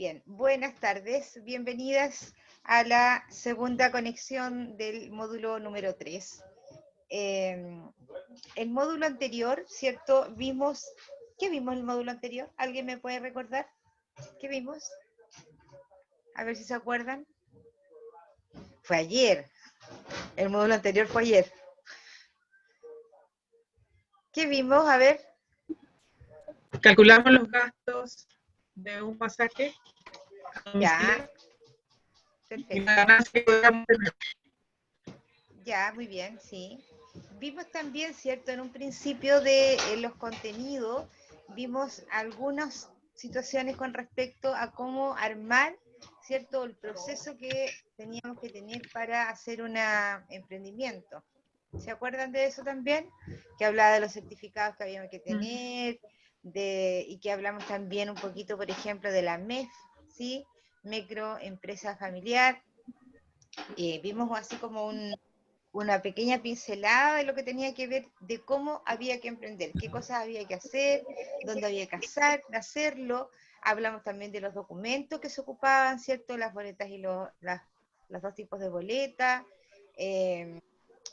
Bien, buenas tardes, bienvenidas a la segunda conexión del módulo número 3. El módulo anterior, ¿cierto? ¿Qué vimos en el módulo anterior? ¿Alguien me puede recordar? ¿Qué vimos? A ver si se acuerdan. Fue ayer, el módulo anterior fue ayer. ¿Qué vimos? A ver. Calculamos los gastos de un pasaje a domicilio Ya, y perfecto. la ganancia que podamos tener. Ya, muy bien, sí. Vimos también, ¿cierto? En un principio de los contenidos, vimos algunas situaciones con respecto a cómo armar, ¿cierto? El proceso que teníamos que tener para hacer un emprendimiento. ¿Se acuerdan de eso también? Que hablaba de los certificados que habíamos que tener, y que hablamos también un poquito, por ejemplo, de la MEF, ¿sí? Microempresa familiar. Vimos así como una pequeña pincelada de lo que tenía que ver de cómo había que emprender, qué cosas había que hacer, dónde había que hacerlo. Hablamos también de los documentos que se ocupaban, ¿cierto? Las boletas y los dos tipos de boletas.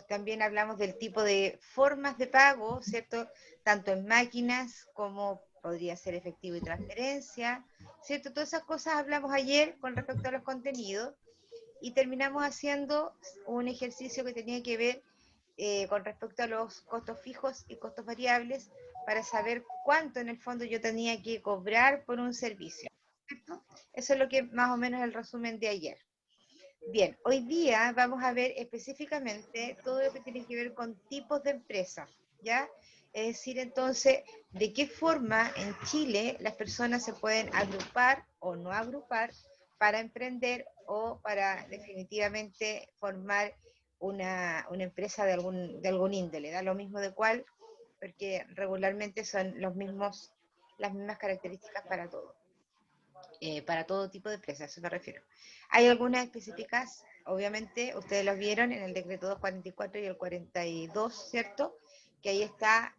También hablamos del tipo de formas de pago, ¿cierto? Tanto en máquinas como podría ser efectivo y transferencia, ¿cierto? Todas esas cosas hablamos ayer con respecto a los contenidos y terminamos haciendo un ejercicio que tenía que ver con respecto a los costos fijos y costos variables para saber cuánto en el fondo yo tenía que cobrar por un servicio, ¿cierto? Eso es lo que más o menos es el resumen de ayer. Bien, hoy día vamos a ver específicamente todo lo que tiene que ver con tipos de empresas, ¿ya? Es decir, entonces, de qué forma en Chile las personas se pueden agrupar o no agrupar para emprender o para definitivamente formar una empresa de algún índole, da lo mismo de cuál, porque regularmente son las mismas características para todo tipo de empresas, a eso me refiero. Hay algunas específicas, obviamente, ustedes las vieron en el decreto 244 y el 42, ¿cierto? Que ahí está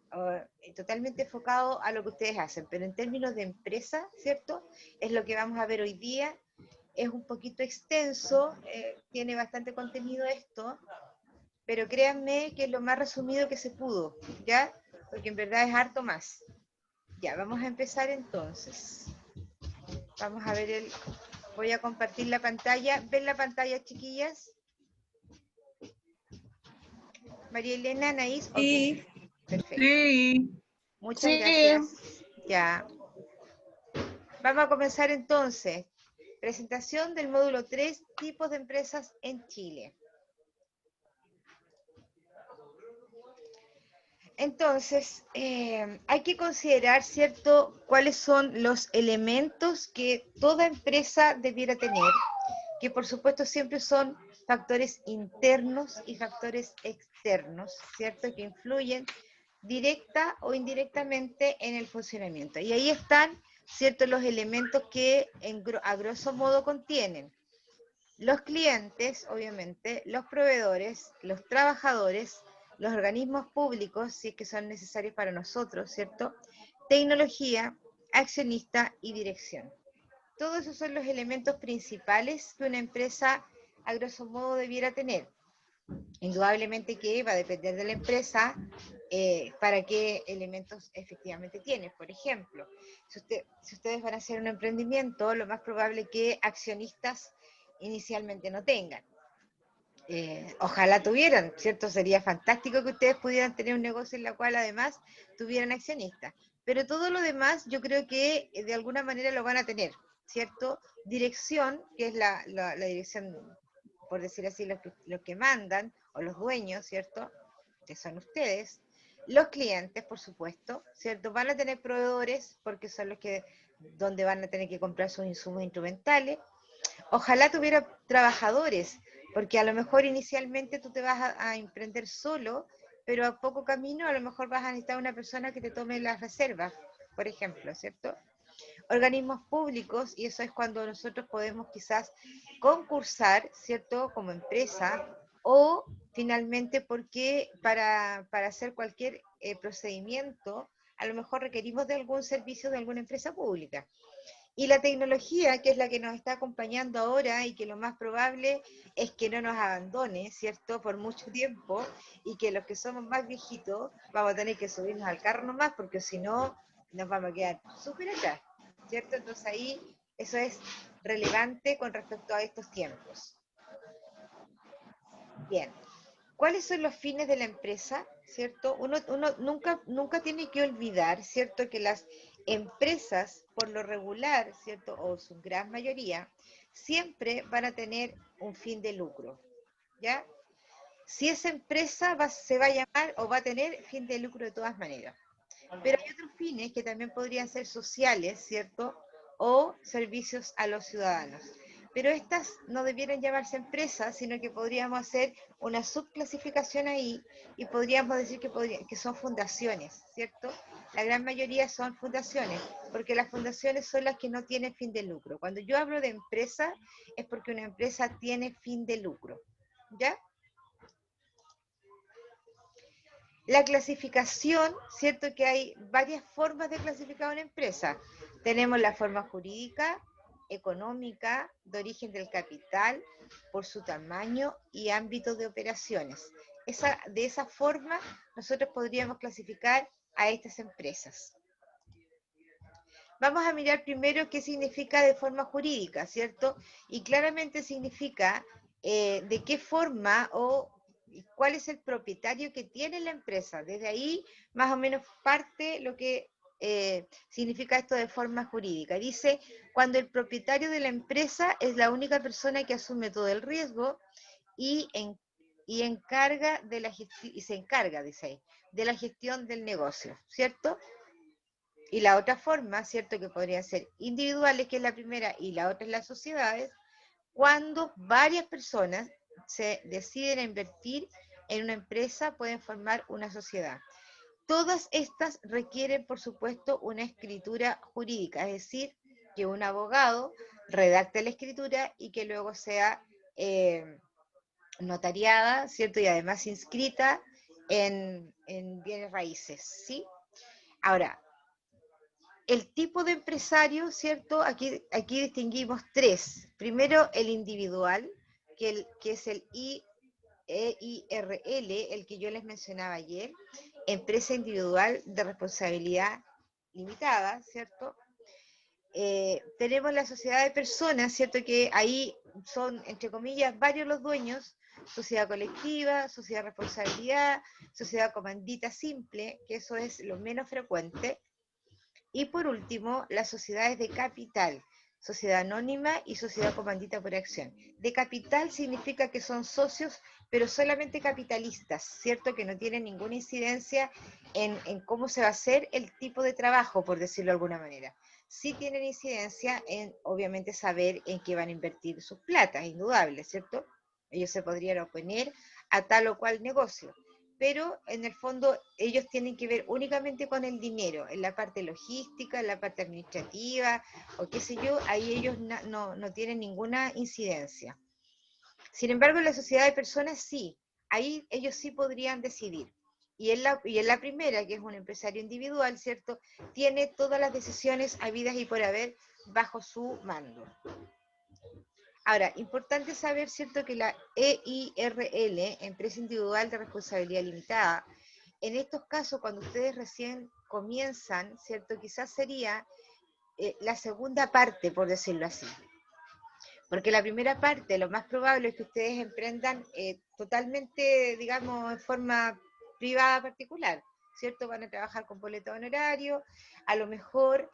totalmente enfocado a lo que ustedes hacen, pero en términos de empresa, ¿cierto? Es lo que vamos a ver hoy día. Es un poquito extenso, tiene bastante contenido esto, pero créanme que es lo más resumido que se pudo, ¿ya? Porque en verdad es harto más. Ya, vamos a empezar entonces. Vamos a ver voy a compartir la pantalla. ¿Ven la pantalla, chiquillas? María Elena, Anaís, Sí, ok. Perfecto. sí, Muchas sí. gracias. Ya. Vamos a comenzar entonces. Presentación del módulo 3, tipos de empresas en Chile. Entonces, hay que considerar, ¿cierto?, cuáles son los elementos que toda empresa debiera tener, que por supuesto siempre son factores internos y factores externos, ¿cierto?, que influyen directa o indirectamente en el funcionamiento. Y ahí están, ¿cierto?, los elementos que a grosso modo contienen los clientes, obviamente, los proveedores, los trabajadores, los organismos públicos, si es que son necesarios para nosotros, ¿cierto? Tecnología, accionista y dirección. Todos esos son los elementos principales que una empresa, a grosso modo, debiera tener. Indudablemente que va a depender de la empresa para qué elementos efectivamente tiene. Por ejemplo, si ustedes van a hacer un emprendimiento, lo más probable es que accionistas inicialmente no tengan. Ojalá tuvieran, ¿cierto? Sería fantástico que ustedes pudieran tener un negocio en la cual además tuvieran accionistas. Pero todo lo demás yo creo que de alguna manera lo van a tener, ¿cierto? Dirección, que es la dirección, por decir así, los que mandan, o los dueños, ¿cierto? Que son ustedes. Los clientes, por supuesto, ¿cierto? Van a tener proveedores, porque son los que, donde van a tener que comprar sus insumos instrumentales. Ojalá tuviera trabajadores, porque a lo mejor inicialmente tú te vas a emprender solo, pero a poco camino a lo mejor vas a necesitar una persona que te tome las reservas, por ejemplo, ¿cierto? Organismos públicos, y eso es cuando nosotros podemos quizás concursar, ¿cierto? Como empresa, o finalmente porque para hacer cualquier procedimiento, a lo mejor requerimos de algún servicio de alguna empresa pública. Y la tecnología, que es la que nos está acompañando ahora y que lo más probable es que no nos abandone, ¿cierto?, por mucho tiempo, y que los que somos más viejitos vamos a tener que subirnos al carro nomás, porque si no, nos vamos a quedar súper atrás, ¿cierto? Entonces ahí eso es relevante con respecto a estos tiempos. Bien. ¿Cuáles son los fines de la empresa? ¿Cierto? Uno nunca tiene que olvidar, ¿cierto?, que las empresas, por lo regular, ¿cierto?, o su gran mayoría, siempre van a tener un fin de lucro, ¿ya? Si esa empresa se va a llamar o va a tener fin de lucro de todas maneras. Pero hay otros fines que también podrían ser sociales, ¿cierto? O servicios a los ciudadanos. Pero estas no debieran llamarse empresas, sino que podríamos hacer una subclasificación ahí y podríamos decir que son fundaciones, ¿cierto? La gran mayoría son fundaciones, porque las fundaciones son las que no tienen fin de lucro. Cuando yo hablo de empresa, es porque una empresa tiene fin de lucro, ¿ya? La clasificación, cierto que hay varias formas de clasificar una empresa. Tenemos la forma jurídica, económica, de origen del capital, por su tamaño y ámbito de operaciones. De esa forma, nosotros podríamos clasificar a estas empresas. Vamos a mirar primero qué significa de forma jurídica, ¿cierto? Y claramente significa de qué forma o cuál es el propietario que tiene la empresa. Desde ahí más o menos parte lo que significa esto de forma jurídica. Dice, cuando el propietario de la empresa es la única persona que asume todo el riesgo y, encarga de la y se encarga, dice ahí, de la gestión del negocio, ¿cierto? Y la otra forma, ¿cierto?, que podrían ser individuales, que es la primera, y la otra es las sociedades, cuando varias personas se deciden a invertir en una empresa, pueden formar una sociedad. Todas estas requieren, por supuesto, una escritura jurídica, es decir, que un abogado redacte la escritura y que luego sea notariada, ¿cierto?, y además inscrita en bienes raíces, ¿sí? Ahora, el tipo de empresario, ¿cierto? Aquí distinguimos tres. Primero, el individual, que es el EIRL, el que yo les mencionaba ayer, empresa individual de responsabilidad limitada, ¿cierto? Tenemos la sociedad de personas, ¿cierto? Que ahí son, entre comillas, varios los dueños, sociedad colectiva, sociedad de responsabilidad, sociedad comandita simple, que eso es lo menos frecuente. Y por último, las sociedades de capital, sociedad anónima y sociedad comandita por acción. De capital significa que son socios, pero solamente capitalistas, ¿cierto? Que no tienen ninguna incidencia en cómo se va a hacer el tipo de trabajo, por decirlo de alguna manera. Sí tienen incidencia en, obviamente, saber en qué van a invertir sus plata, es indudable, ¿cierto? Ellos se podrían oponer a tal o cual negocio, pero en el fondo ellos tienen que ver únicamente con el dinero, en la parte logística, en la parte administrativa, o qué sé yo, ahí ellos no tienen ninguna incidencia. Sin embargo, en la sociedad de personas sí, ahí ellos sí podrían decidir. Y en la primera, que es un empresario individual, ¿cierto?, tiene todas las decisiones habidas y por haber bajo su mando. Ahora, importante saber, ¿cierto?, que la EIRL, Empresa Individual de Responsabilidad Limitada, en estos casos, cuando ustedes recién comienzan, ¿cierto?, quizás sería la segunda parte, por decirlo así. Porque la primera parte, lo más probable es que ustedes emprendan totalmente, digamos, en forma privada particular, ¿cierto? Van a trabajar con boleto honorario, a lo mejor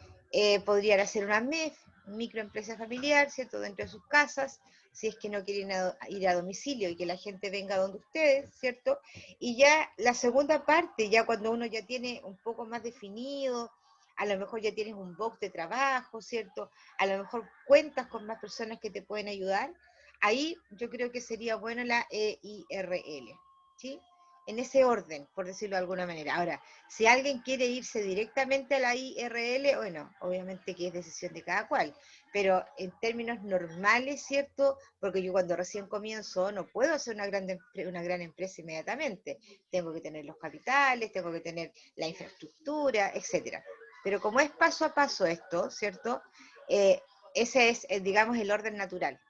podrían hacer una MEF, microempresa familiar, ¿cierto? Dentro de sus casas, si es que no quieren ir a domicilio y que la gente venga donde ustedes, ¿cierto? Y ya la segunda parte, ya cuando uno ya tiene un poco más definido, a lo mejor ya tienes un box de trabajo, ¿cierto? A lo mejor cuentas con más personas que te pueden ayudar. Ahí yo creo que sería bueno la EIRL, ¿sí? En ese orden, por decirlo de alguna manera. Ahora, si alguien quiere irse directamente a la IRL, bueno, obviamente que es decisión de cada cual, pero en términos normales, ¿cierto? Porque yo cuando recién comienzo no puedo hacer una gran empresa inmediatamente. Tengo que tener los capitales, tengo que tener la infraestructura, etcétera. Pero como es paso a paso esto, ¿cierto? Ese es, digamos, el orden natural.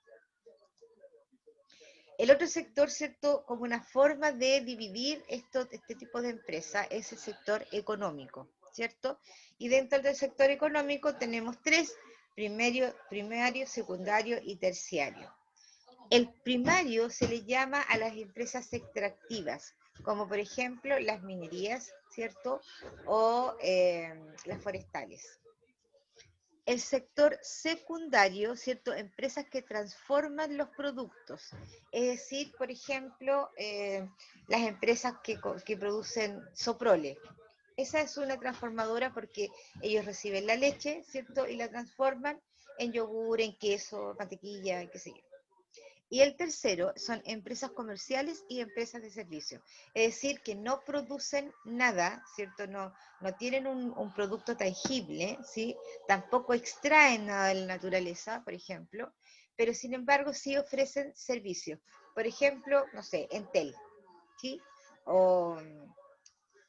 El otro sector, ¿cierto? Como una forma de dividir este tipo de empresas es el sector económico, ¿cierto? Y dentro del sector económico tenemos tres: primario, secundario y terciario. El primario se le llama a las empresas extractivas, como por ejemplo las minerías, ¿cierto? O las forestales. El sector secundario, ¿cierto? Empresas que transforman los productos. Es decir, por ejemplo, las empresas que producen soprole. Esa es una transformadora porque ellos reciben la leche, ¿cierto? Y la transforman en yogur, en queso, mantequilla, qué sé yo. Y el tercero son empresas comerciales y empresas de servicio. Es decir, que no producen nada, ¿cierto? No tienen un producto tangible, ¿sí? Tampoco extraen nada de la naturaleza, por ejemplo, pero sin embargo sí ofrecen servicios. Por ejemplo, no sé, Entel, ¿sí? O,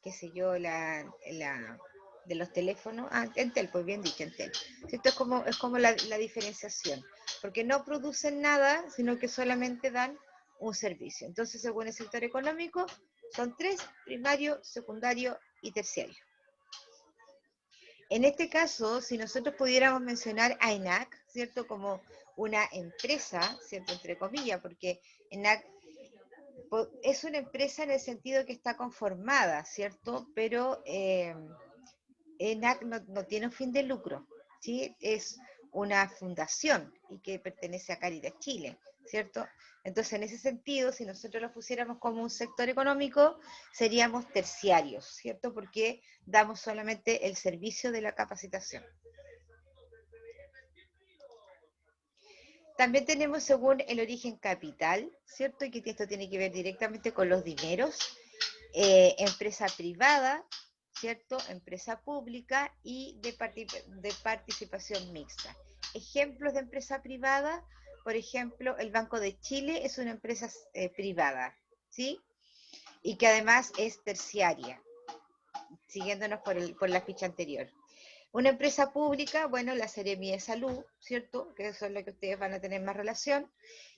qué sé yo, de los teléfonos, Entel, pues bien dicho, Entel. Esto es como la diferenciación, porque no producen nada, sino que solamente dan un servicio. Entonces, según el sector económico, son tres: primario, secundario y terciario. En este caso, si nosotros pudiéramos mencionar a ENAC, ¿cierto? Como una empresa, ¿cierto? Entre comillas, porque ENAC es una empresa en el sentido que está conformada, ¿cierto? Pero ENAC no tiene un fin de lucro, ¿sí? Es una fundación y que pertenece a Cáritas Chile, ¿cierto? Entonces, en ese sentido, si nosotros lo pusiéramos como un sector económico, seríamos terciarios, ¿cierto? Porque damos solamente el servicio de la capacitación. También tenemos según el origen capital, ¿cierto? Y que esto tiene que ver directamente con los dineros, empresa privada, ¿cierto? Empresa pública y de participación mixta. Ejemplos de empresa privada: por ejemplo, el Banco de Chile es una empresa privada, ¿sí? Y que además es terciaria, siguiéndonos por la ficha anterior. Una empresa pública, bueno, la Seremi de Salud, ¿cierto? Que eso es lo que ustedes van a tener más relación.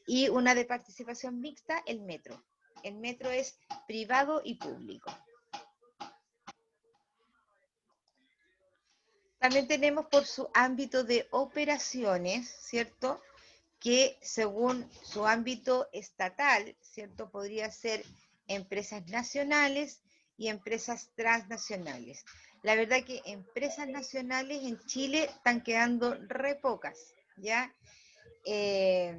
Y una de participación mixta, el Metro. El Metro es privado y público. También tenemos por su ámbito de operaciones, ¿cierto? Que según su ámbito estatal, ¿cierto? Podría ser empresas nacionales y empresas transnacionales. La verdad que empresas nacionales en Chile están quedando re pocas, ¿ya? Eh,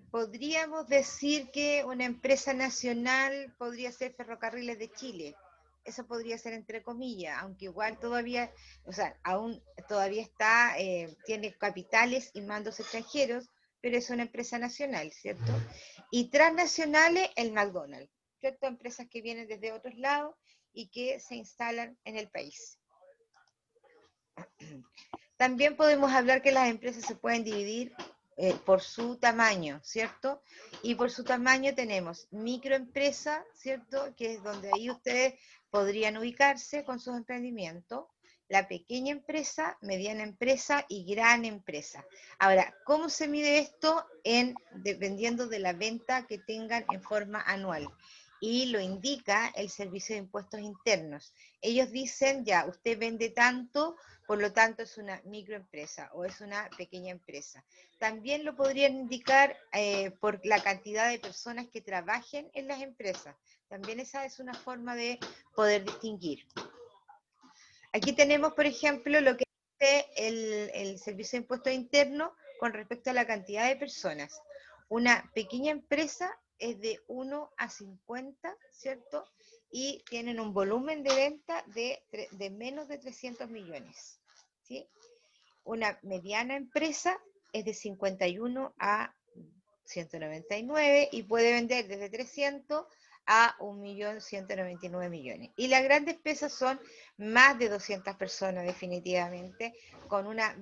Podríamos decir que una empresa nacional podría ser Ferrocarriles de Chile. Eso podría ser entre comillas, aunque igual todavía, o sea, aún todavía está, tiene capitales y mandos extranjeros, pero es una empresa nacional, ¿cierto? Y transnacionales, el McDonald's, ¿cierto? Empresas que vienen desde otros lados y que se instalan en el país. También podemos hablar que las empresas se pueden dividir por su tamaño, ¿cierto? Y por su tamaño tenemos microempresa, ¿cierto? Que es donde ahí ustedes podrían ubicarse con sus emprendimientos. La pequeña empresa, mediana empresa y gran empresa. Ahora, ¿cómo se mide esto? Dependiendo de la venta que tengan en forma anual. Y lo indica el Servicio de Impuestos Internos. Ellos dicen, ya, usted vende tanto, por lo tanto es una microempresa o es una pequeña empresa. También lo podrían indicar por la cantidad de personas que trabajen en las empresas. También esa es una forma de poder distinguir. Aquí tenemos, por ejemplo, lo que dice el Servicio de Impuestos Internos con respecto a la cantidad de personas. Una pequeña empresa es de 1 a 50, ¿cierto? Y tienen un volumen de venta de menos de 300 millones, ¿sí? Una mediana empresa es de 51 a 199 y puede vender desde 300 a 1.199.000. Y las grandes empresas son más de 200 personas definitivamente, con una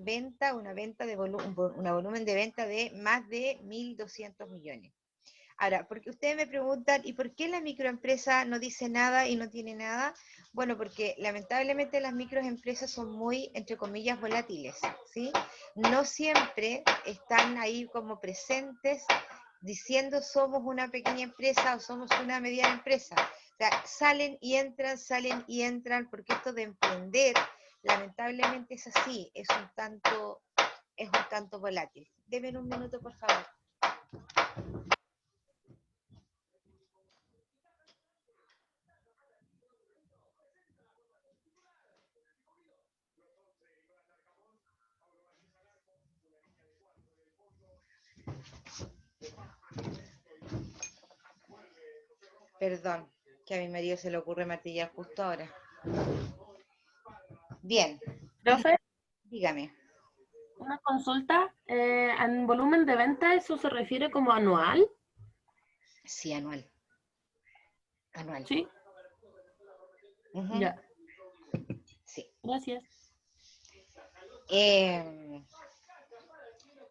volumen de venta de más de 1.200 millones. Ahora, porque ustedes me preguntan, ¿y por qué la microempresa no dice nada y no tiene nada? Bueno, porque lamentablemente las microempresas son muy, entre comillas, volátiles, ¿sí? No siempre están ahí como presentes diciendo somos una pequeña empresa o somos una mediana empresa. O sea, salen y entran, porque esto de emprender, lamentablemente es así, es un tanto volátil. Deme un minuto, por favor. Perdón, que a mi marido se le ocurre martillar justo ahora. Bien, Profe, dígame. una consulta. ¿En volumen de venta eso se refiere como anual? Sí, anual. Anual. Sí, Ujú, ya, sí. gracias.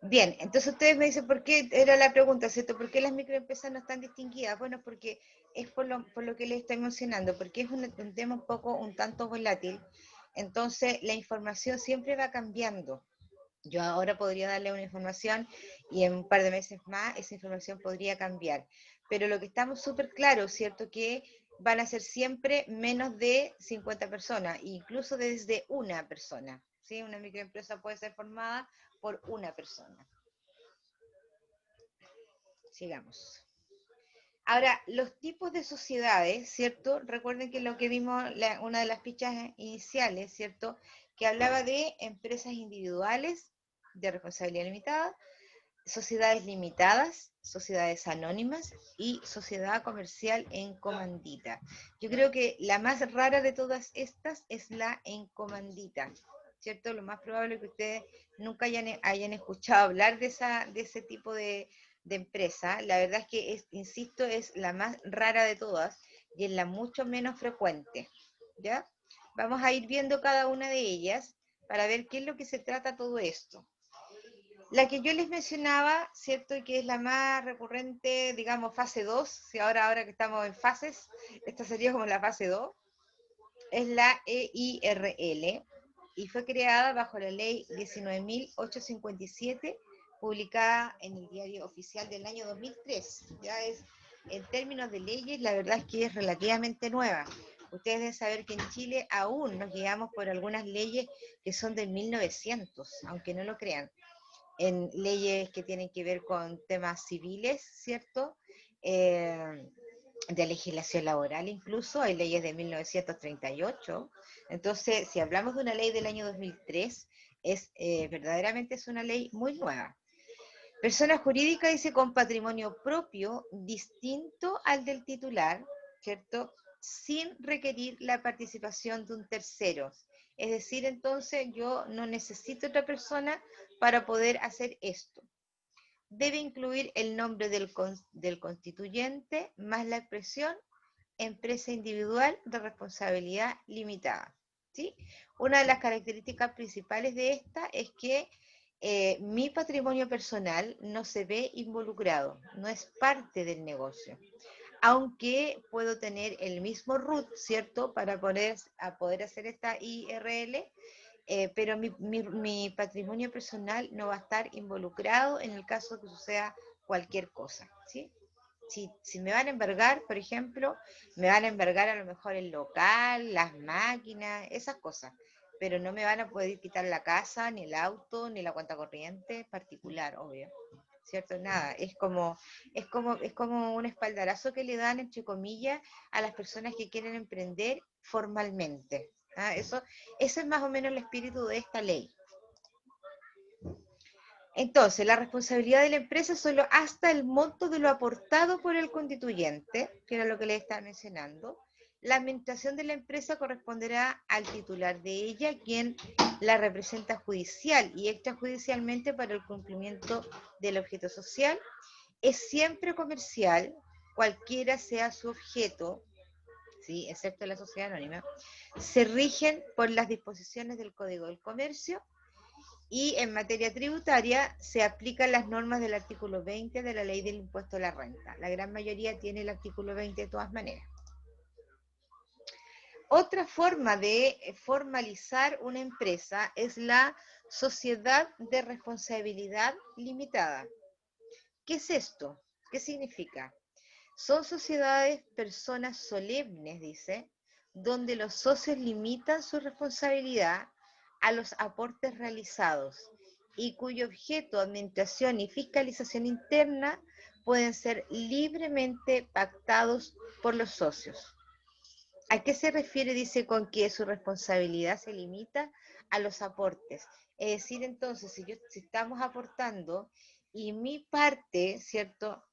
Bien, entonces ustedes me dicen, ¿por qué? Era la pregunta, ¿cierto? ¿Por qué las microempresas no están distinguidas? Bueno, porque es por lo que les estoy mencionando, porque es un tema un tanto volátil, entonces la información siempre va cambiando. Yo ahora podría darle una información y en un par de meses más esa información podría cambiar. Pero lo que estamos súper claros, ¿cierto? Que van a ser siempre menos de 50 personas, incluso desde una persona, ¿sí? Una microempresa puede ser formada por una persona. Sigamos. Ahora, los tipos de sociedades, ¿cierto? Recuerden que lo que vimos, una de las fichas iniciales, ¿cierto? Que hablaba de empresas individuales de responsabilidad limitada, sociedades limitadas, sociedades anónimas y sociedad comercial en comandita. Yo creo que la más rara de todas estas es la en comandita, ¿cierto? Lo más probable es que ustedes nunca hayan escuchado hablar de ese tipo de empresa. La verdad es que, insisto, es la más rara de todas y es la mucho menos frecuente, ¿ya? Vamos a ir viendo cada una de ellas para ver qué es lo que se trata todo esto. La que yo les mencionaba, ¿cierto? Y que es la más recurrente, digamos, fase 2, si ahora que estamos en fases, esta sería como la fase 2, es la EIRL, y fue creada bajo la ley 19.857, publicada en el Diario Oficial del año 2003. Ya es, en términos de leyes, la verdad es que es relativamente nueva. Ustedes deben saber que en Chile aún nos guiamos por algunas leyes que son del 1900, aunque no lo crean, en leyes que tienen que ver con temas civiles, ¿cierto? De legislación laboral incluso, hay leyes de 1938. Entonces, si hablamos de una ley del año 2003, verdaderamente es una ley muy nueva. Persona jurídica dice con patrimonio propio distinto al del titular, ¿cierto? Sin requerir la participación de un tercero. Es decir, entonces yo no necesito otra persona para poder hacer esto. Debe incluir el nombre del constituyente más la expresión empresa individual de responsabilidad limitada, ¿sí? Una de las características principales de esta es que mi patrimonio personal no se ve involucrado, no es parte del negocio, aunque puedo tener el mismo root, ¿cierto?, para poder hacer esta IRL, pero mi patrimonio personal no va a estar involucrado en el caso de que suceda cualquier cosa, ¿sí? Si me van a embargar, por ejemplo, me van a embargar a lo mejor el local, las máquinas, esas cosas, pero no me van a poder quitar la casa, ni el auto, ni la cuenta corriente particular, obvio, ¿cierto? Nada, es como un espaldarazo que le dan, entre comillas, a las personas que quieren emprender formalmente. ¿Ah? Ese es más o menos el espíritu de esta ley. Entonces, la responsabilidad de la empresa es solo hasta el monto de lo aportado por el constituyente, que era lo que le estaba mencionando. La administración de la empresa corresponderá al titular de ella, quien la representa judicial y extrajudicialmente para el cumplimiento del objeto social. Es siempre comercial, cualquiera sea su objeto, ¿sí?, excepto la sociedad anónima. Se rigen por las disposiciones del Código del Comercio Y en materia tributaria se aplican las normas del artículo 20 de la Ley del Impuesto a la Renta. La gran mayoría tiene el artículo 20 de todas maneras. Otra forma de formalizar una empresa es la sociedad de responsabilidad limitada. ¿Qué es esto? ¿Qué significa? Son sociedades, personas solemnes, dice, donde los socios limitan su responsabilidad a los aportes realizados y cuyo objeto, administración y fiscalización interna pueden ser libremente pactados por los socios. ¿A qué se refiere, dice, con que su responsabilidad se limita a los aportes? Es decir, entonces, si estamos aportando y mi parte, ¿cierto?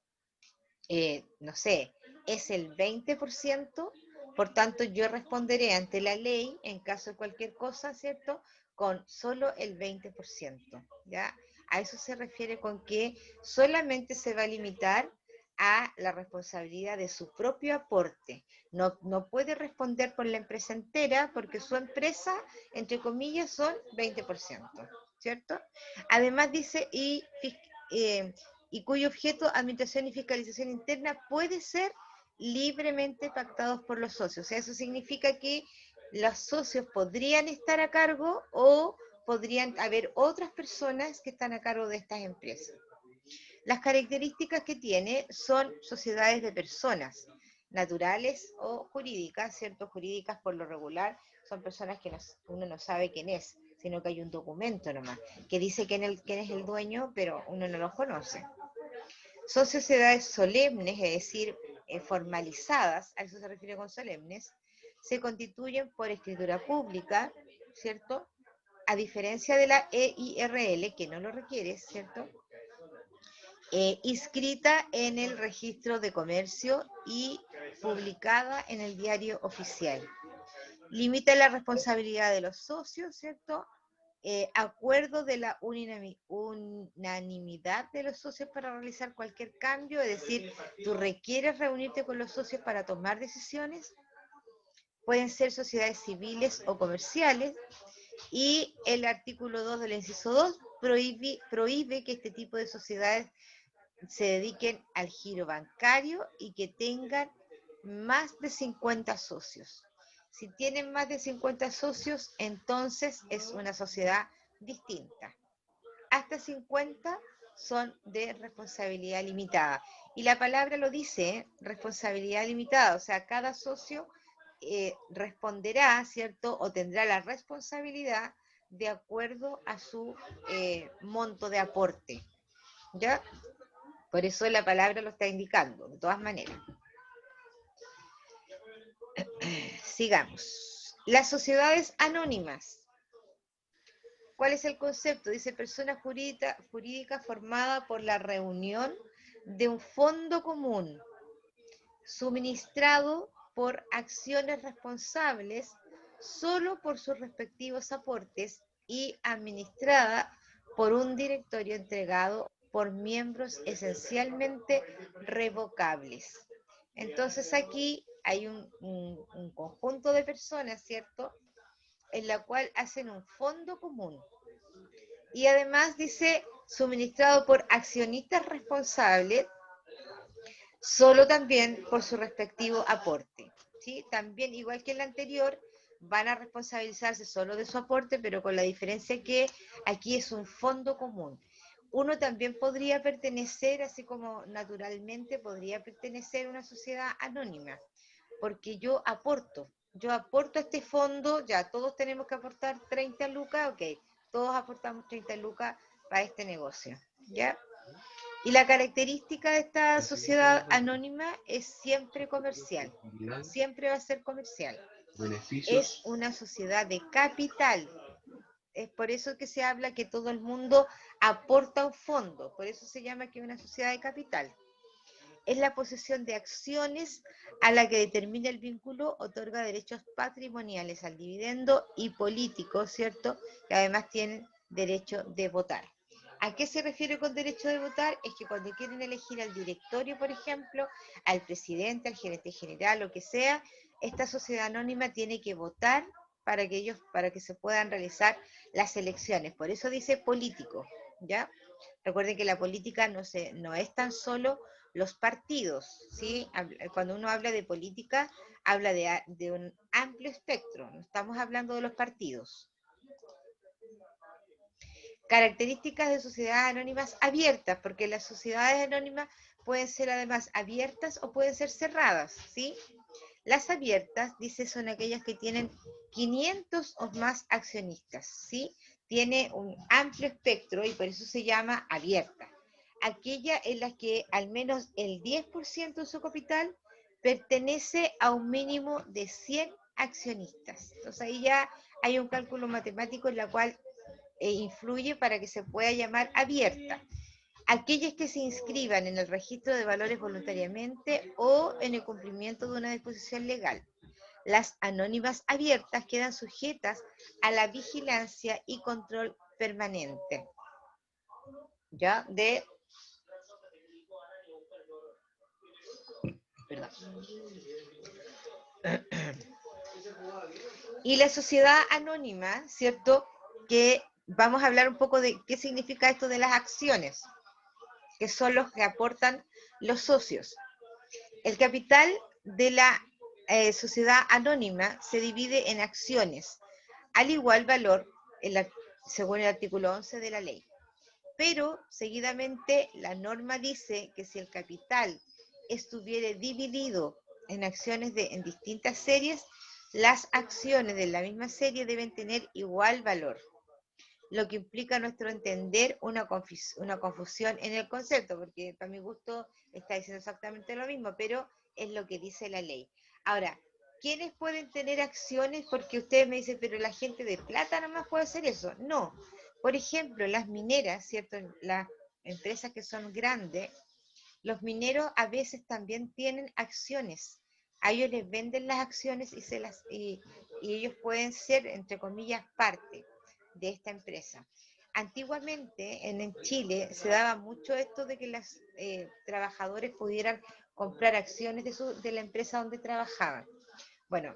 No sé, es el 20%, por tanto yo responderé ante la ley en caso de cualquier cosa, ¿cierto? Con solo el 20%, ¿ya? A eso se refiere con que solamente se va a limitar a la responsabilidad de su propio aporte. No puede responder por la empresa entera porque su empresa, entre comillas, son 20%, ¿cierto? Además dice, y cuyo objeto, administración y fiscalización interna, puede ser libremente pactados por los socios. O sea, eso significa que los socios podrían estar a cargo o podrían haber otras personas que están a cargo de estas empresas. Las características que tiene son sociedades de personas, naturales o jurídicas, ¿cierto? Jurídicas por lo regular son personas que uno no sabe quién es, sino que hay un documento nomás, que dice quién es el dueño, pero uno no los conoce. Son sociedades solemnes, es decir, formalizadas, a eso se refiere con solemnes, se constituyen por escritura pública, ¿cierto? A diferencia de la EIRL, que no lo requiere, ¿cierto? Inscrita en el registro de comercio y publicada en el diario oficial. Limita la responsabilidad de los socios, ¿cierto? Acuerdo de la unanimidad de los socios para realizar cualquier cambio, es decir, tú requieres reunirte con los socios para tomar decisiones. Pueden ser sociedades civiles o comerciales, y el artículo 2 del inciso 2 prohíbe que este tipo de sociedades se dediquen al giro bancario y que tengan más de 50 socios. Si tienen más de 50 socios, entonces es una sociedad distinta. Hasta 50 son de responsabilidad limitada. Y la palabra lo dice, responsabilidad limitada, o sea, cada socio responderá, ¿cierto? O tendrá la responsabilidad de acuerdo a su monto de aporte, ¿ya? Por eso la palabra lo está indicando, de todas maneras. Sigamos. Las sociedades anónimas. ¿Cuál es el concepto? Dice, persona jurídica formada por la reunión de un fondo común, suministrado por acciones responsables solo por sus respectivos aportes y administrada por un directorio entregado por miembros esencialmente revocables. Entonces aquí hay un conjunto de personas, ¿cierto?, en la cual hacen un fondo común. Y además dice, suministrado por accionistas responsables, solo también por su respectivo aporte, ¿sí? También, igual que en la anterior, van a responsabilizarse solo de su aporte, pero con la diferencia que aquí es un fondo común. Uno también podría pertenecer, así como naturalmente podría pertenecer a una sociedad anónima, porque yo aporto a este fondo, ya todos tenemos que aportar 30 lucas, ok, todos aportamos 30 lucas para este negocio, ¿ya? Y la característica de esta sociedad anónima es siempre comercial, siempre va a ser comercial. Es una sociedad de capital. Es por eso que se habla que todo el mundo aporta un fondo, por eso se llama que es una sociedad de capital. Es la posesión de acciones a la que determina el vínculo, otorga derechos patrimoniales al dividendo y políticos, ¿cierto? Que además tienen derecho de votar. ¿A qué se refiere con derecho de votar? Es que cuando quieren elegir al directorio, por ejemplo, al presidente, al gerente general, lo que sea, esta sociedad anónima tiene que votar para que se puedan realizar las elecciones. Por eso dice político, ¿ya? Recuerden que la política no es tan solo los partidos, ¿sí? Cuando uno habla de política, habla de un amplio espectro, no estamos hablando de los partidos. Características de sociedades anónimas abiertas, porque las sociedades anónimas pueden ser además abiertas o pueden ser cerradas, ¿sí? Las abiertas, dice, son aquellas que tienen 500 o más accionistas, ¿sí? Tiene un amplio espectro y por eso se llama abierta. Aquella en la que al menos el 10% de su capital pertenece a un mínimo de 100 accionistas. Entonces ahí ya hay un cálculo matemático en la cual influye para que se pueda llamar abierta. Aquellas que se inscriban en el registro de valores voluntariamente o en el cumplimiento de una disposición legal. Las anónimas abiertas quedan sujetas a la vigilancia y control permanente. ¿Ya? Perdón. Y la sociedad anónima, ¿cierto? Que vamos a hablar un poco de qué significa esto de las acciones, que son los que aportan los socios. El capital de la sociedad anónima se divide en acciones, al igual valor, según el artículo 11 de la ley. Pero, seguidamente, la norma dice que si el capital estuviera dividido en acciones en distintas series, las acciones de la misma serie deben tener igual valor, lo que implica a nuestro entender una confusión en el concepto, porque para mi gusto está diciendo exactamente lo mismo, pero es lo que dice la ley. Ahora, ¿quiénes pueden tener acciones? Porque ustedes me dicen, pero la gente de plata nomás puede hacer eso. No. Por ejemplo, las mineras, ¿cierto? Las empresas que son grandes, los mineros a veces también tienen acciones. A ellos les venden las acciones y ellos pueden ser, entre comillas, parte de esta empresa. Antiguamente en Chile se daba mucho esto de que los trabajadores pudieran comprar acciones de la empresa donde trabajaban. Bueno,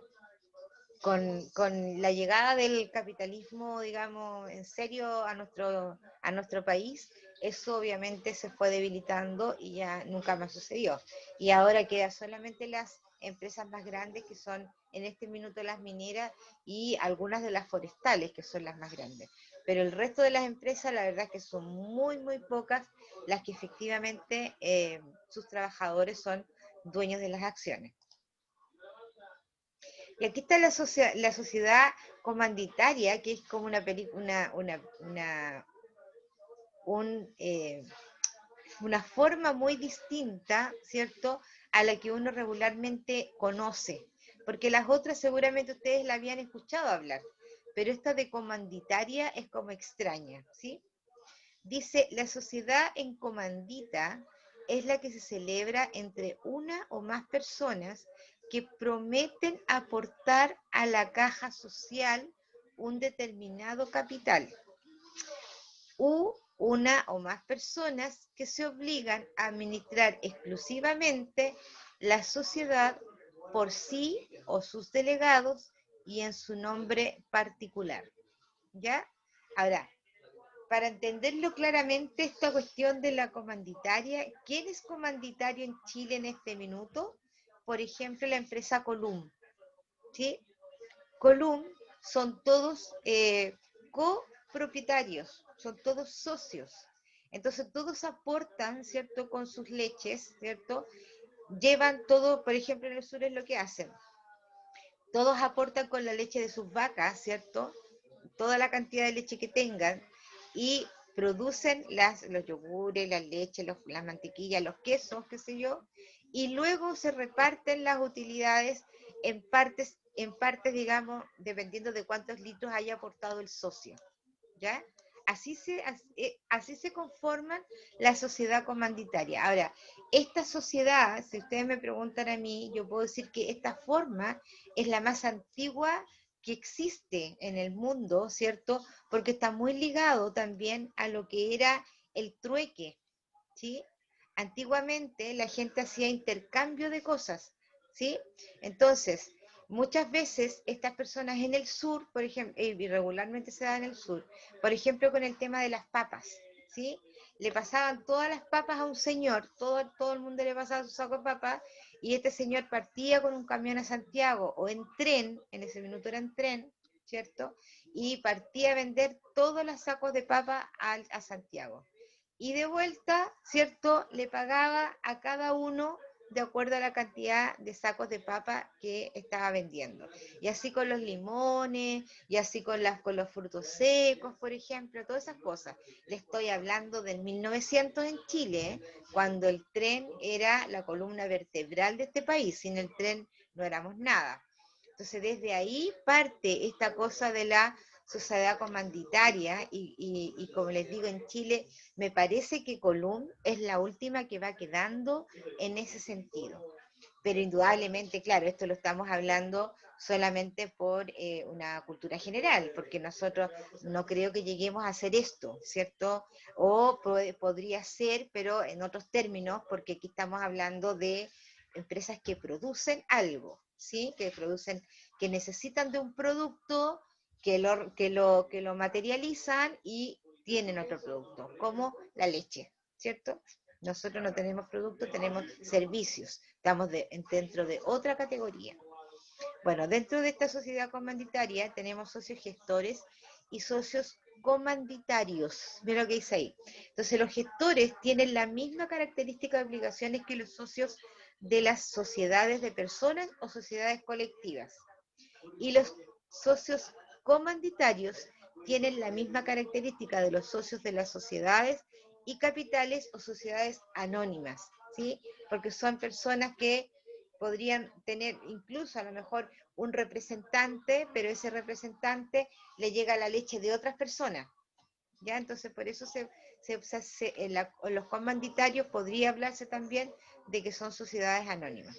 con la llegada del capitalismo, digamos, en serio a nuestro país, eso obviamente se fue debilitando y ya nunca más sucedió. Y ahora quedan solamente las empresas más grandes, que son en este minuto las mineras y algunas de las forestales, que son las más grandes. Pero el resto de las empresas, la verdad es que son muy, muy pocas las que efectivamente sus trabajadores son dueños de las acciones. Y aquí está la sociedad comanditaria, que es como una forma muy distinta, ¿cierto?, a la que uno regularmente conoce. Porque las otras seguramente ustedes la habían escuchado hablar, pero esta de comanditaria es como extraña, ¿sí? Dice, la sociedad en comandita es la que se celebra entre una o más personas que prometen aportar a la caja social un determinado capital, u una o más personas que se obligan a administrar exclusivamente la sociedad por sí o sus delegados y en su nombre particular. ¿Ya? Ahora, para entenderlo claramente, esta cuestión de la comanditaria, ¿quién es comanditario en Chile en este minuto? Por ejemplo, la empresa Colum, ¿sí? Colum son todos copropietarios, son todos socios. Entonces todos aportan, ¿cierto? Con sus leches, ¿cierto? Llevan todo, por ejemplo, en el sur es lo que hacen. Todos aportan con la leche de sus vacas, ¿cierto? Toda la cantidad de leche que tengan y producen los yogures, las leches, las mantequillas, los quesos, qué sé yo, y luego se reparten las utilidades en partes, digamos, dependiendo de cuántos litros haya aportado el socio, ¿ya? Así se conforman la sociedad comanditaria. Ahora, esta sociedad, si ustedes me preguntan a mí, yo puedo decir que esta forma es la más antigua que existe en el mundo, ¿cierto? Porque está muy ligado también a lo que era el trueque, ¿sí? Antiguamente la gente hacía intercambio de cosas, ¿sí? Entonces, muchas veces estas personas en el sur, por ejemplo, y regularmente se da en el sur, por ejemplo con el tema de las papas, ¿sí? Le pasaban todas las papas a un señor, todo el mundo le pasaba su saco de papas, y este señor partía con un camión a Santiago o en tren, en ese minuto era en tren, ¿cierto? Y partía a vender todos los sacos de papas a Santiago. Y de vuelta, ¿cierto? Le pagaba a cada uno de acuerdo a la cantidad de sacos de papa que estaba vendiendo. Y así con los limones, y así con los frutos secos, por ejemplo, todas esas cosas. Le estoy hablando del 1900 en Chile, ¿eh? Cuando el tren era la columna vertebral de este país. Sin el tren no éramos nada. Entonces, desde ahí parte esta cosa de la sociedad comanditaria y como les digo, en Chile me parece que Colum es la última que va quedando en ese sentido. Pero indudablemente, claro, esto lo estamos hablando solamente por una cultura general, porque nosotros no creo que lleguemos a hacer esto, ¿cierto? O podría ser, pero en otros términos, porque aquí estamos hablando de empresas que producen algo, ¿sí? Que producen, que necesitan de un producto, que lo materializan y tienen otro producto, como la leche, ¿cierto? Nosotros no tenemos productos, tenemos servicios, estamos dentro de otra categoría. Bueno, dentro de esta sociedad comanditaria tenemos socios gestores y socios comanditarios. Mira lo que dice ahí. Entonces los gestores tienen la misma característica de obligaciones que los socios de las sociedades de personas o sociedades colectivas. Y los socios comanditarios tienen la misma característica de los socios de las sociedades y capitales o sociedades anónimas, ¿sí? Porque son personas que podrían tener incluso a lo mejor un representante, pero ese representante le llega la leche de otras personas, ¿ya? Entonces por eso en los comanditarios podría hablarse también de que son sociedades anónimas.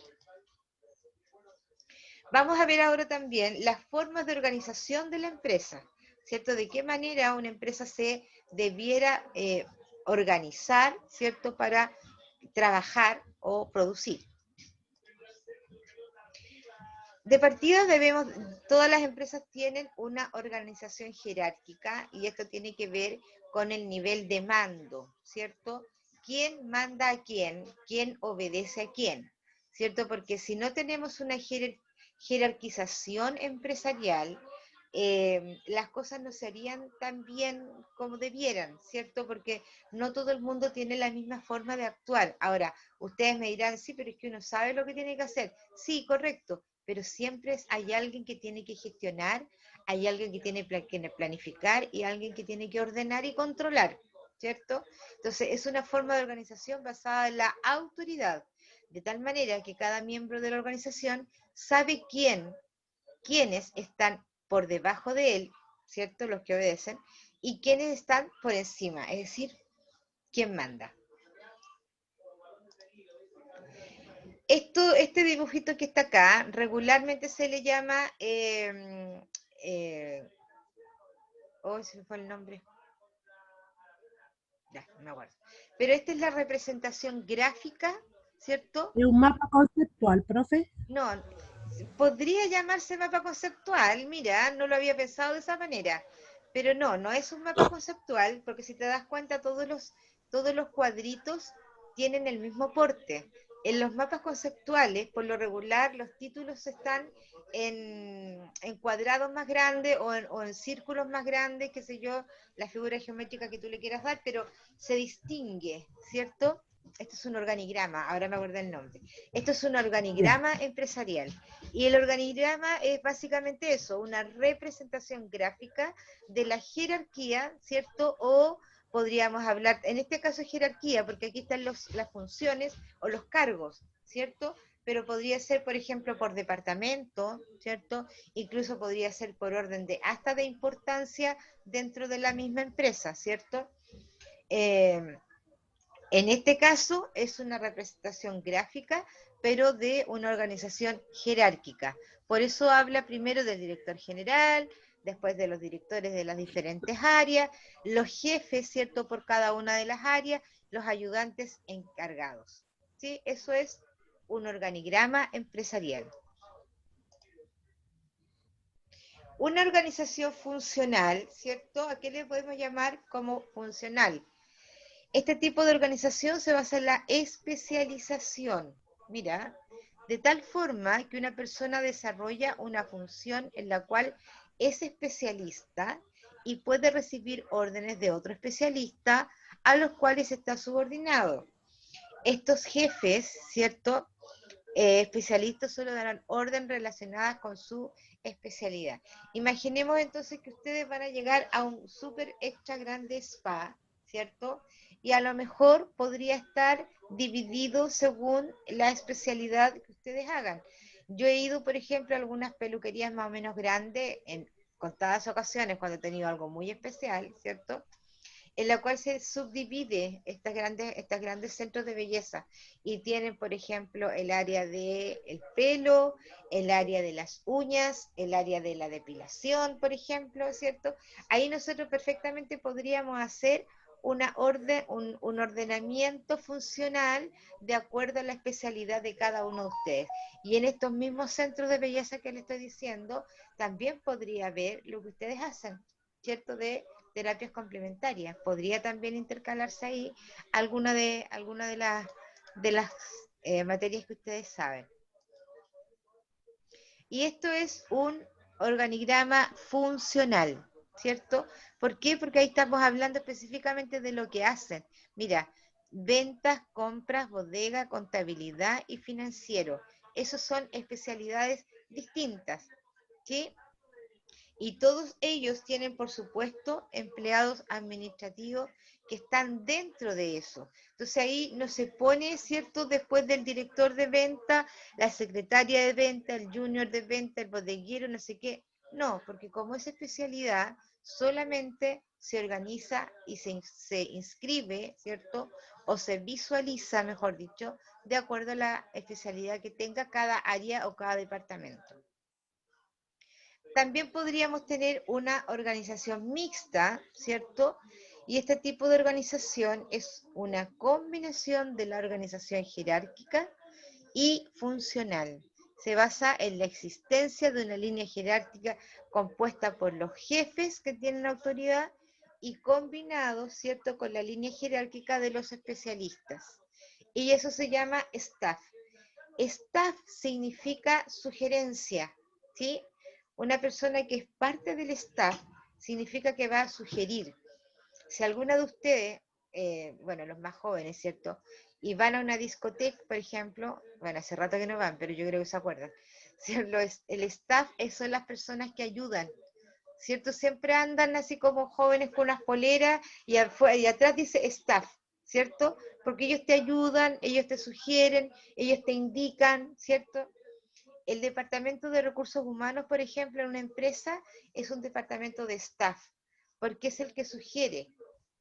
Vamos a ver ahora también las formas de organización de la empresa, ¿cierto? De qué manera una empresa se debiera organizar, ¿cierto? Para trabajar o producir. De partida todas las empresas tienen una organización jerárquica y esto tiene que ver con el nivel de mando, ¿cierto? ¿Quién manda a quién obedece a quién? ¿Cierto? Porque si no tenemos una jerarquización empresarial, las cosas no se harían tan bien como debieran, ¿cierto? Porque no todo el mundo tiene la misma forma de actuar. Ahora, ustedes me dirán, sí, pero es que uno sabe lo que tiene que hacer. Sí, correcto, pero siempre hay alguien que tiene que gestionar, hay alguien que tiene que planificar y alguien que tiene que ordenar y controlar, ¿cierto? Entonces, es una forma de organización basada en la autoridad, de tal manera que cada miembro de la organización sabe quiénes están por debajo de él, ¿cierto? Los que obedecen, y quiénes están por encima, es decir, quién manda. Este dibujito que está acá, regularmente se le llama, se me fue el nombre, ya, no me acuerdo. Pero esta es la representación gráfica, ¿cierto? ¿Es un mapa conceptual, profe? No, podría llamarse mapa conceptual, mira, no lo había pensado de esa manera, pero no es un mapa conceptual, porque si te das cuenta, todos los cuadritos tienen el mismo porte. En los mapas conceptuales, por lo regular, los títulos están en cuadrados más grandes o en círculos más grandes, qué sé yo, la figura geométrica que tú le quieras dar, pero se distingue, ¿cierto? Esto es un organigrama, ahora me acuerdo el nombre. Esto es un organigrama empresarial. Y el organigrama es básicamente eso, una representación gráfica de la jerarquía, ¿cierto? O podríamos hablar, en este caso es jerarquía, porque aquí están las funciones o los cargos, ¿cierto? Pero podría ser, por ejemplo, por departamento, ¿cierto? Incluso podría ser por orden hasta de importancia dentro de la misma empresa, ¿cierto? En este caso es una representación gráfica, pero de una organización jerárquica. Por eso habla primero del director general, después de los directores de las diferentes áreas, los jefes, ¿cierto?, por cada una de las áreas, los ayudantes encargados. ¿Sí? Eso es un organigrama empresarial. Una organización funcional, ¿cierto? ¿A qué le podemos llamar como funcional? Este tipo de organización se basa en la especialización. Mira, de tal forma que una persona desarrolla una función en la cual es especialista y puede recibir órdenes de otro especialista a los cuales está subordinado. Estos jefes, ¿cierto? Especialistas solo darán orden relacionadas con su especialidad. Imaginemos entonces que ustedes van a llegar a un súper extra grande spa, ¿cierto? Y a lo mejor podría estar dividido según la especialidad que ustedes hagan. Yo he ido, por ejemplo, a algunas peluquerías más o menos grandes en contadas ocasiones cuando he tenido algo muy especial, ¿cierto? En la cual se subdivide estas grandes centros de belleza y tienen, por ejemplo, el área del pelo, el área de las uñas, el área de la depilación, por ejemplo, ¿cierto? Ahí nosotros perfectamente podríamos hacer un ordenamiento funcional de acuerdo a la especialidad de cada uno de ustedes. Y en estos mismos centros de belleza que les estoy diciendo, también podría haber lo que ustedes hacen, ¿cierto? De terapias complementarias. Podría también intercalarse ahí alguna de las materias que ustedes saben. Y esto es un organigrama funcional, ¿cierto? ¿Por qué? Porque ahí estamos hablando específicamente de lo que hacen. Mira, ventas, compras, bodega, contabilidad y financiero. Esas son especialidades distintas, ¿sí? Y todos ellos tienen, por supuesto, empleados administrativos que están dentro de eso. Entonces ahí no se pone, ¿cierto?, después del director de venta, la secretaria de venta, el junior de venta, el bodeguero, no sé qué. No, porque como es especialidad, solamente se organiza y se inscribe, ¿cierto?, o se visualiza, mejor dicho, de acuerdo a la especialidad que tenga cada área o cada departamento. También podríamos tener una organización mixta, ¿cierto? Y este tipo de organización es una combinación de la organización jerárquica y funcional. Se basa en la existencia de una línea jerárquica compuesta por los jefes que tienen autoridad y combinado, ¿cierto?, con la línea jerárquica de los especialistas. Y eso se llama staff. Staff significa sugerencia, ¿sí? Una persona que es parte del staff significa que va a sugerir. Si alguna de ustedes, bueno, los más jóvenes, ¿cierto? Y van a una discoteca, por ejemplo, bueno, hace rato que no van, pero yo creo que se acuerdan. El staff son las personas que ayudan, ¿cierto? Siempre andan así como jóvenes con unas poleras y atrás dice staff, ¿cierto? Porque ellos te ayudan, ellos te sugieren, ellos te indican, ¿cierto? El departamento de recursos humanos, por ejemplo, en una empresa es un departamento de staff, porque es el que sugiere.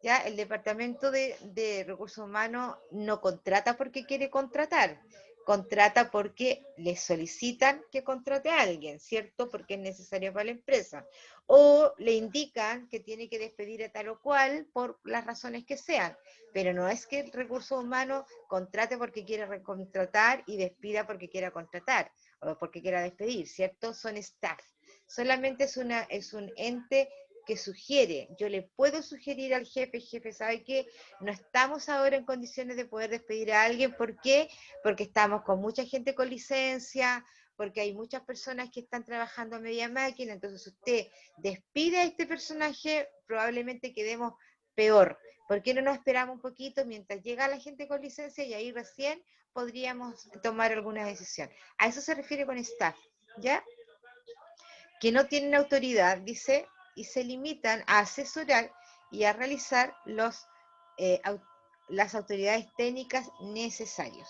¿Ya? El departamento de recursos humanos no contrata porque quiere contratar, contrata porque le solicitan que contrate a alguien, ¿cierto? Porque es necesario para la empresa. O le indican que tiene que despedir a tal o cual por las razones que sean. Pero no es que el recurso humano contrate porque quiere recontratar y despida porque quiera contratar o porque quiera despedir, ¿cierto? Son staff. Solamente es un ente que sugiere. Yo le puedo sugerir al jefe, ¿sabe qué? No estamos ahora en condiciones de poder despedir a alguien. ¿Por qué? Porque estamos con mucha gente con licencia, porque hay muchas personas que están trabajando a media máquina, entonces usted despide a este personaje, probablemente quedemos peor. ¿Por qué no nos esperamos un poquito mientras llega la gente con licencia y ahí recién podríamos tomar alguna decisión? A eso se refiere con staff, ¿ya? Que no tienen autoridad, dice, y se limitan a asesorar y a realizar las autoridades técnicas necesarias.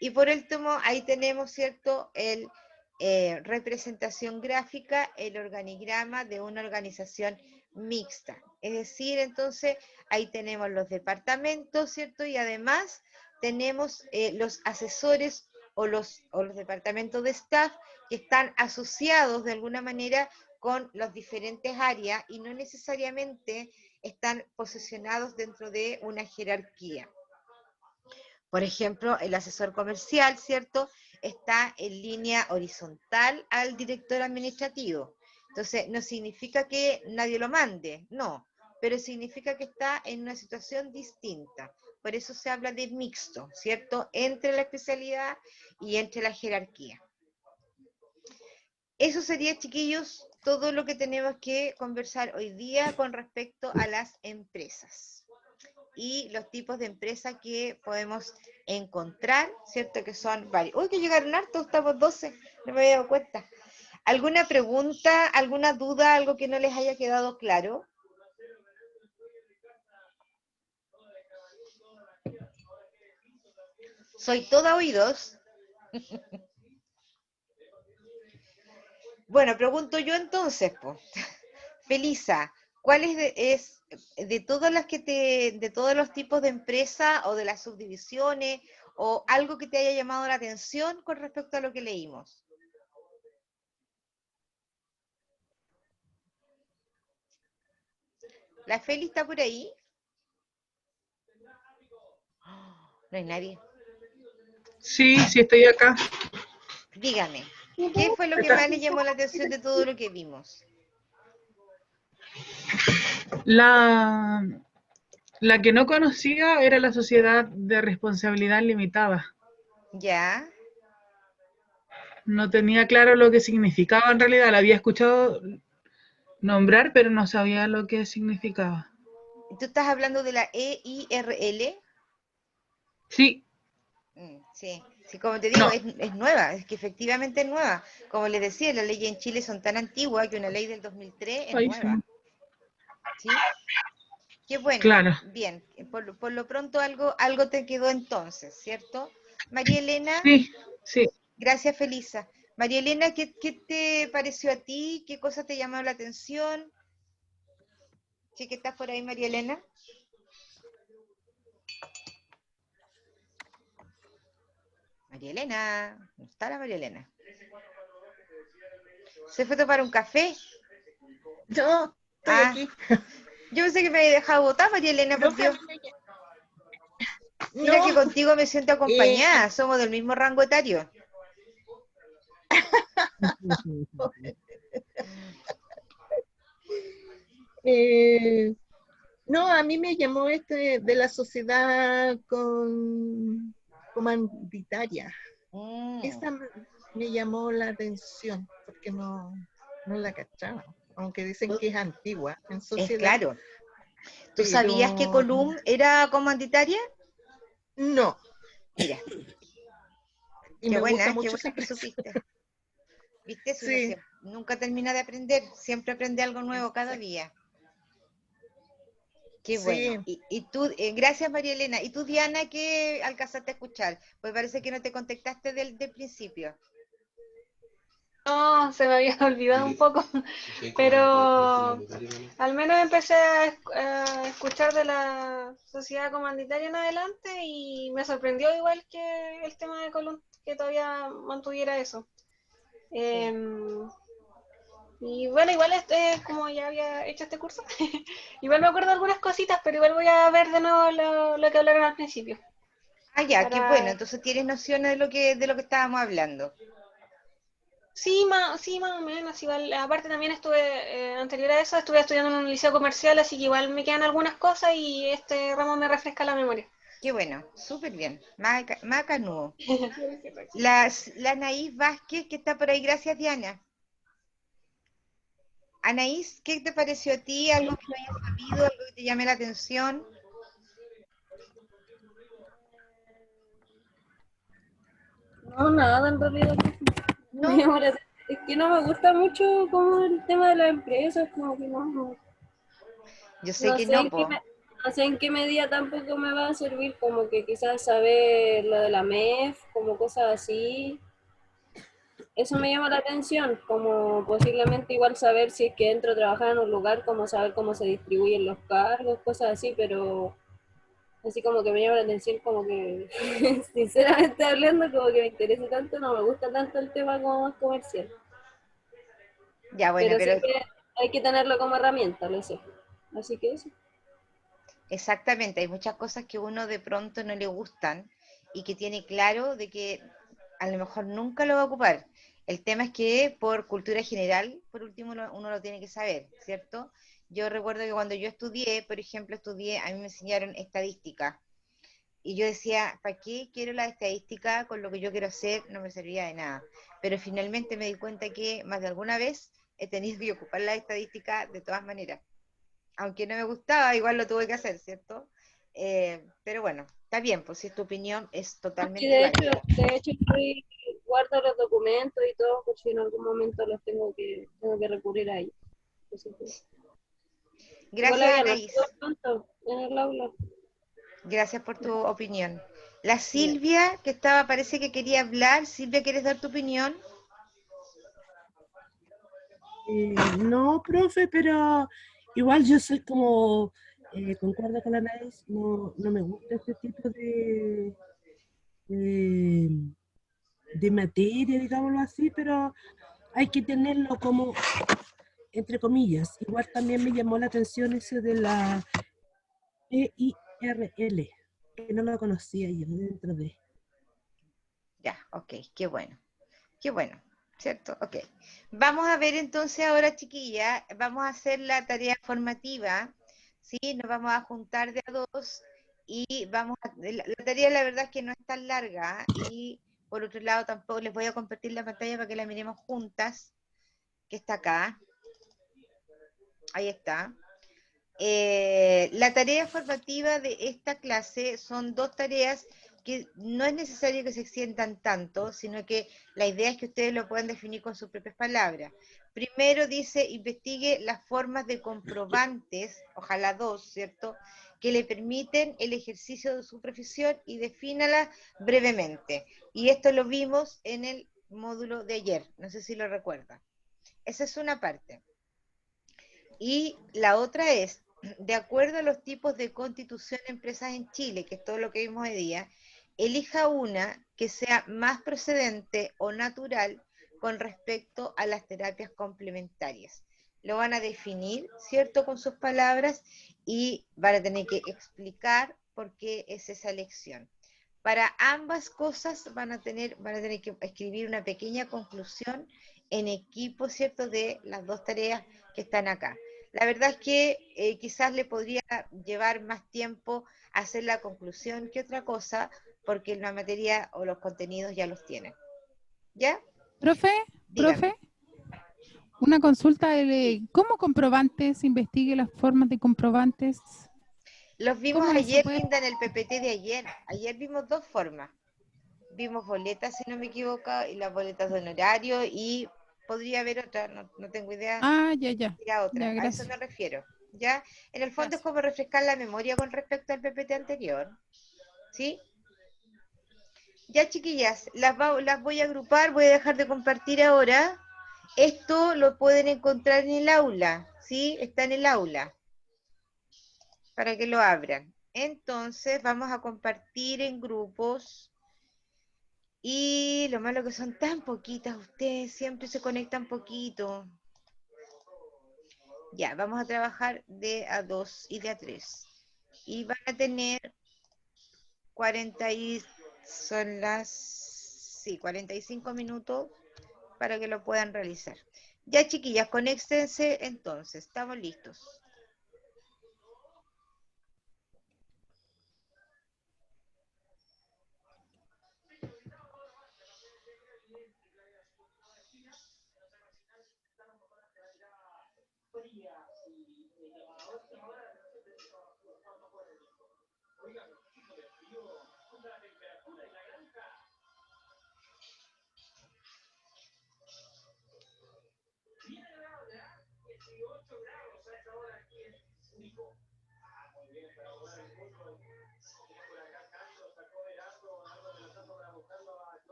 Y por último, ahí tenemos, ¿cierto?, el representación gráfica, el organigrama de una organización mixta. Es decir, entonces, ahí tenemos los departamentos, ¿cierto? Y además tenemos los asesores o los departamentos de staff que están asociados de alguna manera con las diferentes áreas y no necesariamente están posicionados dentro de una jerarquía. Por ejemplo, el asesor comercial, ¿cierto? Está en línea horizontal al director administrativo. Entonces, no significa que nadie lo mande, no, pero significa que está en una situación distinta. Por eso se habla de mixto, ¿cierto? Entre la especialidad y entre la jerarquía. Eso sería, chiquillos, todo lo que tenemos que conversar hoy día con respecto a las empresas y los tipos de empresas que podemos encontrar, ¿cierto? Que son varios. Uy, que llegaron hartos, estamos 12, no me había dado cuenta. ¿Alguna pregunta, alguna duda, algo que no les haya quedado claro? Soy toda oídos. Bueno, pregunto yo entonces, pues. Felisa, ¿cuál es de todas las de todos los tipos de empresa o de las subdivisiones o algo que te haya llamado la atención con respecto a lo que leímos? ¿La Feli está por ahí? No hay nadie. Sí, sí, estoy acá. Dígame, ¿qué fue lo que Acá. más le llamó la atención de todo lo que vimos? La, la que no conocía era la sociedad de responsabilidad limitada. ¿Ya? No tenía claro lo que significaba en realidad. La había escuchado nombrar, pero no sabía lo que significaba. ¿Tú estás hablando de la EIRL? Sí, Sí, sí, como te digo, no. es nueva, es que efectivamente es nueva. Como les decía, las leyes en Chile son tan antiguas que una ley del 2003 es Ahí se nueva. me- ¿Sí? Qué bueno, Claro. bien. Por lo pronto algo te quedó entonces, ¿cierto? María Elena, Sí, sí. gracias, Felisa. María Elena, ¿qué te pareció a ti? ¿Qué cosa te llamó la atención? ¿Sí que estás por ahí, María Elena? María Elena, ¿no está la María Elena? ¿Se fue a tomar un café? No, estoy Ah, aquí. yo pensé que me había dejado botar, María Elena, por Profe, Dios. Mira que no, contigo me siento eh, acompañada, somos del mismo rango etario. eh, no, a mí me llamó de la sociedad comanditaria. Mm, Esa me llamó la atención porque no la cachaba, aunque dicen que es antigua en es sociedad, claro. ¿Tú sabías que pero Colum era comanditaria? no, Mira, y me gusta qué mucho esa buena que empresa. supiste. ¿Viste? Si uno Sí, nunca termina de aprender, siempre aprende algo nuevo cada exacto. día. Qué bueno. Sí, Y tú, gracias María Elena. ¿Y tú, Diana, qué alcanzaste a escuchar? Pues parece que no te contactaste del principio. No, se me había olvidado un poco, pero al menos empecé a escuchar de la sociedad comanditaria en adelante y me sorprendió igual que el tema de Colón, que todavía mantuviera eso. Sí. Y bueno, igual como ya había hecho este curso, igual me acuerdo de algunas cositas, pero igual voy a ver de nuevo lo que hablaron al principio. Ah, ya, qué bueno. Para Entonces tienes nociones de lo que estábamos hablando. sí, más o menos, igual, aparte también estuve, anterior a eso, estuve estudiando en un liceo comercial, así que igual me quedan algunas cosas y este ramo me refresca la memoria. Qué bueno, súper bien. Macanudo. La Anaís Vázquez, que está por ahí, gracias Diana. Anaís, ¿qué te pareció a ti? ¿Algo que no hayas sabido? ¿Algo que te llame la atención? No, nada, en realidad. Me ¿No? llama la atención. Es que no me gusta mucho como el tema de las empresas, como que Yo sé no que sé no, en qué po. no sé en qué medida tampoco me va a servir, como que quizás saber lo de la MEF, como cosas así. Eso me llama la atención, como posiblemente igual saber si es que entro a trabajar en un lugar, como saber cómo se distribuyen los cargos, cosas así, pero así como que me llama la atención, como que sinceramente hablando, como que me interesa tanto, no me gusta tanto el tema como más comercial, Ya, bueno, pero sé pero que hay que tenerlo como herramienta, lo sé. Así que eso. exactamente, hay muchas cosas que uno de pronto no le gustan y que tiene claro de que a lo mejor nunca lo va a ocupar. El tema es que por cultura general, por último, uno lo tiene que saber, ¿cierto? Yo recuerdo que cuando yo estudié, por ejemplo, a mí me enseñaron estadística. Y yo decía, ¿para qué quiero la estadística con lo que yo quiero hacer? No me servía de nada. Pero finalmente me di cuenta que más de alguna vez he tenido que ocupar la estadística de todas maneras. Aunque no me gustaba, igual lo tuve que hacer, ¿cierto? Pero bueno, está bien, pues si es tu opinión, es Y totalmente válida. de hecho guardo los documentos y todo, por si en algún momento los tengo que recurrir a ellos. Así que, igual Gracias, había no Anaís. estuvo tanto en el aula. Gracias por tu opinión. La Silvia, que estaba, parece que quería hablar. Silvia, ¿quieres dar tu opinión? No, profe, pero igual yo soy como, concuerdo con la Anaís, no me gusta este tipo de, de materia, digámoslo así, pero hay que tenerlo como, entre comillas. Igual también me llamó la atención ese de la EIRL, que no lo conocía yo dentro de... Ya, ok, qué bueno. Qué bueno, ¿cierto? Ok. Vamos a ver entonces ahora, chiquilla, vamos a hacer la tarea formativa, ¿sí? Nos vamos a juntar de a dos y la tarea la verdad es que no es tan larga y por otro lado tampoco les voy a compartir la pantalla para que la miremos juntas, que está acá. Ahí está. La tarea formativa de esta clase son dos tareas que no es necesario que se extiendan tanto, sino que la idea es que ustedes lo puedan definir con sus propias palabras. Primero dice, investigue las formas de comprobantes, ojalá dos, ¿cierto?, que le permiten el ejercicio de su profesión y defínalas brevemente. Y esto lo vimos en el módulo de ayer, no sé si lo recuerdan. Esa es una parte. Y la otra es, de acuerdo a los tipos de constitución de empresas en Chile, que es todo lo que vimos hoy día, elija una que sea más procedente o natural con respecto a las terapias complementarias. Lo van a definir, ¿cierto?, con sus palabras y van a tener que explicar por qué es esa elección. Para ambas cosas van a tener que escribir una pequeña conclusión en equipo, ¿cierto?, de las dos tareas que están acá. La verdad es que quizás le podría llevar más tiempo hacer la conclusión que otra cosa, porque la materia o los contenidos ya los tienen. ¿Ya? Profe, Dígame. una consulta, ¿cómo comprobantes? Investigue las formas de comprobantes. Los vimos ¿Cómo eso ayer, puede? Linda, en el PPT de ayer. Ayer vimos dos formas. Vimos boletas, si no me equivoco, y las boletas de honorario, y podría haber otra, no tengo idea. Ah, ya. Mira otra, Ya, a eso gracias. me refiero. ¿Ya? En el fondo es Gracias. como refrescar la memoria con respecto al PPT anterior. ¿Sí? Ya, chiquillas, las voy a agrupar, voy a dejar de compartir ahora. Esto lo pueden encontrar en el aula, ¿sí? Está en el aula, para que lo abran. Entonces, vamos a compartir en grupos. Y lo malo que son tan poquitas, ustedes siempre se conectan poquito. Ya, vamos a trabajar de a 2 y de a 3. Y van a tener 45 minutos para que lo puedan realizar. Ya, chiquillas, conéctense entonces, estamos listos.